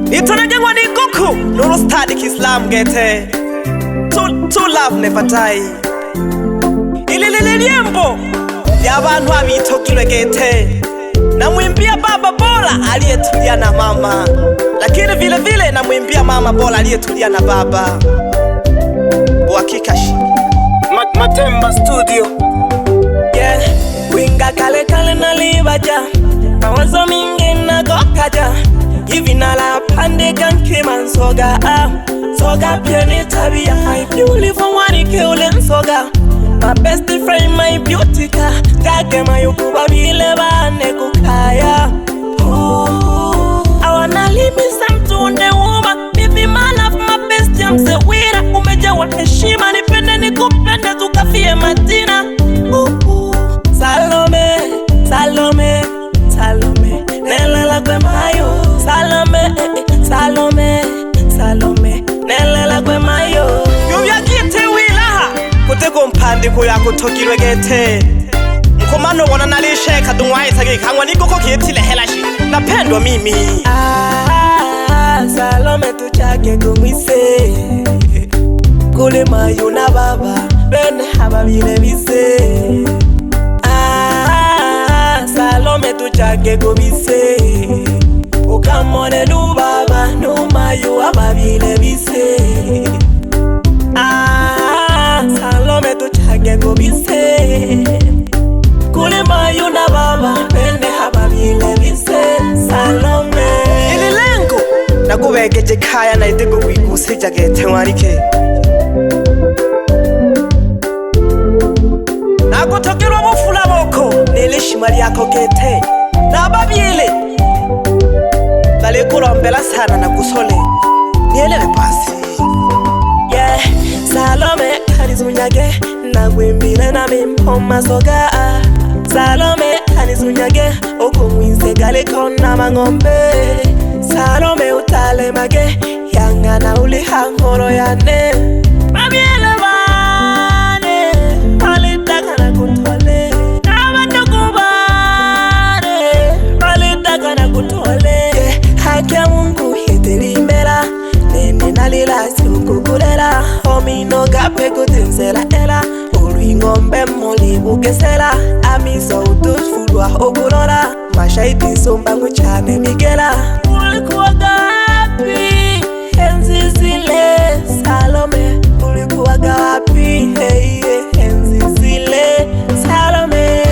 Nitonagengwa ni kuku Nuru Stadi Kislam gete To love never die. Ililili nyimbo ya bantu abitokilwe gete. Namwimbia baba bora aliyetulia na mama, lakini vile vile namwimbia mama bora aliyetulia na baba. Wakikashi Matemba Studio. Yeah, winga kale kale nalibaja, mawazo mingi nagokaja. Hivi nala pande ganki mansoga soga pia ni tabia. My beautiful one ikeule nsoga, my best friend, my beauty ka kake mayukuba vile bane kukaya. I wanna leave me some to the woman. Baby my love, my best, I'm the winner. Umejawa heshima, nipende nikupende tukafie Madina. Salome, Salome, Salome, nelela kwe mayo. Salome, Salome, Salome, nelela kwe mayo. Yuvya kite wilaha kuteko mpandi kuya kutokilwe gete. Mkomano wana nalisheka dungwae sagi kangwa nikoko kietile helashi napendwa mimi. Salome tuchake kumwise kule mayo na baba bene haba vile vise. Salome tuchake kumwise ukamone nu baba nu mayo haba vile vise. Salome tuchake kumwise kule mayo na baba bene haba vile vise. Salome ili lengo nakubegeje kaya na itego wigusija gete warike nakutokirwa bufula boko nilishima lyako gete nababyile bali kulombela sana na kusole nielewe pasi. Yeah, Salome kanizunyage nagwimbile na mimpoma soga. Salome kanizunyage okumwise gale kona mangombe. Salome utale mage yanga na uli hangoro yane. Mabiele bane palitaka na kutole nabandugu bane palitaka na kutole. Haki ya Mungu hitilimela nene nalila siukugulera omino gape kutinzela ela ngombe moli bugesela amizo utufulwa okulora mashahidi sombangu chane migela. Ulikuwa gapi enzi zile Salome, ulikuwa gapi enzi zile Salome.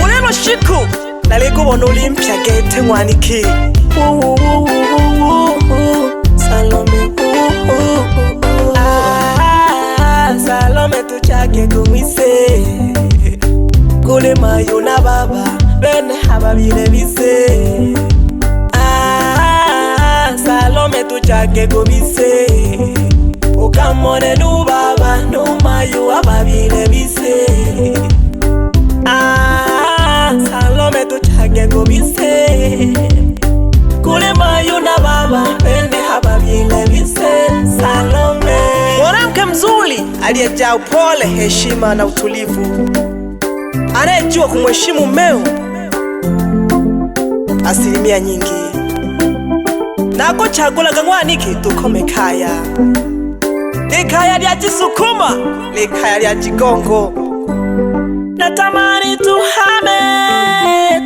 Ulelo shiku nalikubona ulimpya gete mwaniki. Salome Salome tuchake kumwise kule mayo na baba bene haba vile vise. Salome tuchake kumwise ukamone nu baba nu mayo haba vile vise. Salome tuchake kumwise kule mayo na baba bene haba vile vise. Salome mwanamke mzuri aliyejaa upole, heshima na utulivu, anayejua kumheshimu mmeo asilimia nyingi. Nako chagula gangwaniki tukome kaya likaya lya Kisukuma, likaya lya Kigongo. Natamani tuhame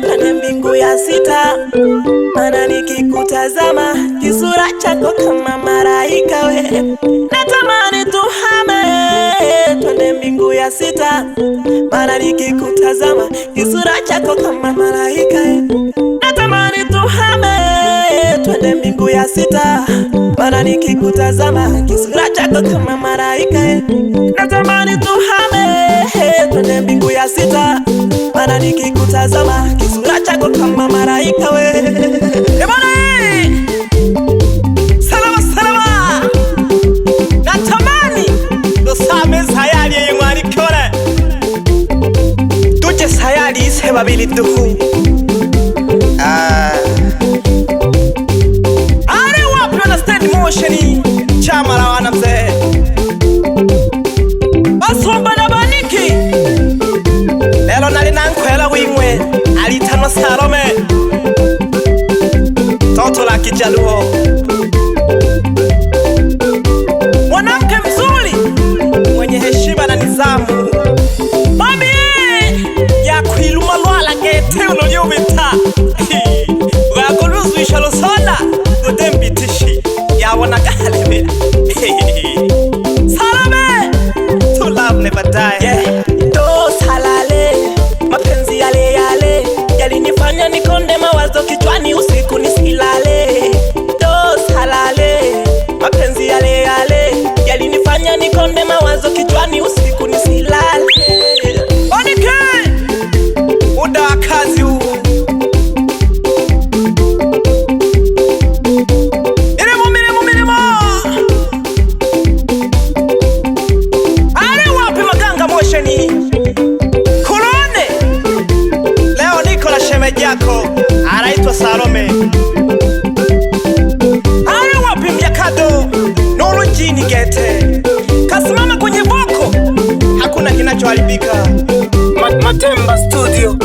twende mbingu ya sita, mana nikikutazama kisura chako kama malaika we. Natamani tuhame twende mbingu ya sita, mana nikikutazama kisura chako kama malaika we. Natamani tuhame twende mbingu ya sita, mana nikikutazama kisura chako kama malaika we. Natamani tuhame twende mbingu ya sita, mana nikikutazama kisura chako kama malaika we. Salama salama, natamani dusame sayali yengwari kore tuje sayali ise babili duhu. Are wapi understand motion chamara wana mzee basomba na baniki lelo nali nankwela wimwe alitano Salome. mawazo kichwani usiku nisilale, dos halale, mapenzi yale yale yalinifanya nikonde mawazo kichwani usiku nisilale. Onike muda wa kazi huu, milimo ale wapi maganga mosheni kulone. Leo niko na shemeji yako anaitwa Salome. Ale wapi Mjakado Nuru jini gete, kasimama kwenye voko, hakuna kinachoharibika. Matemba Studio.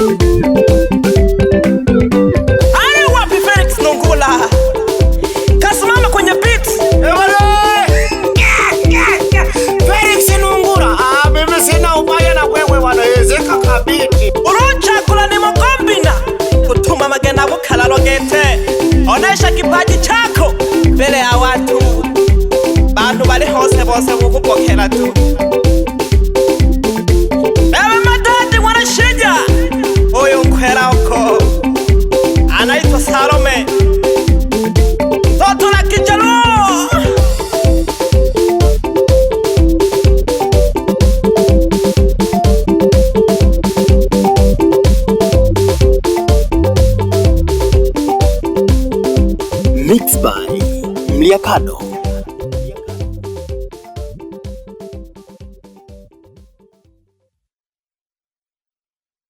Ale wapi Felix Nungula, kasimama kwenye beat. Felix Nungula, mimi sina ubaya na wewe, wanawezeka kabiti. Urucha kula ni mokombina, kutuma magena bukalalo gete. Onesha kipaji chako mbele ya watu, bantu bali hose bose bukupokera tu. Ewe madadi mwanashija, uyu mkwera uko anaitwa Salome, toto la Kijaluo. Mixed by Mliakado.